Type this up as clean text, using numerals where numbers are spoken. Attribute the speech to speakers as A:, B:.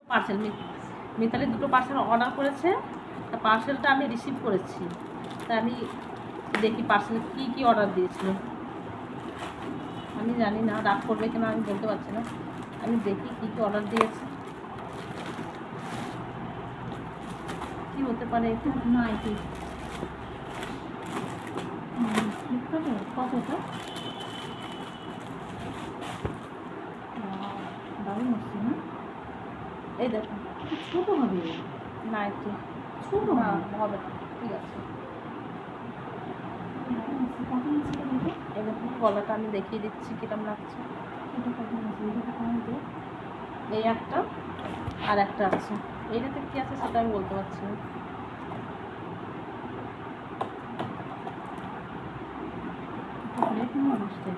A: Parcel Mitali দুটো parcel order করেছে, তা পার্সেলটা আমি রিসিভ করেছি। তা আমি দেখি পার্সেলে কী কী অর্ডার দিয়েছিল। আমি জানি না, রাগ করবে কেন আমি বলতে পারছি না। আমি দেখি কী কী অর্ডার দিয়েছে। কী হতে পারে এটা?
B: না এটি ফ্লিপকার্টে কতটা দারুণ হচ্ছে না?
A: এই দেখো,
B: ছোটো হবে
A: না একটু
B: ছোটো
A: না হবে না, ঠিক আছে।
B: কত নিচ্ছে এটা?
A: এই দেখো গলাটা আমি দেখিয়ে দিচ্ছি কিরম লাগছে।
B: এটা কত নিচ্ছে? এটা কত নিচ্ছে?
A: এই একটা আর একটা আছে, এইটাতে কী আছে সেটা আমি বলতে পারছি না।
B: রেট নিয়ে বসতে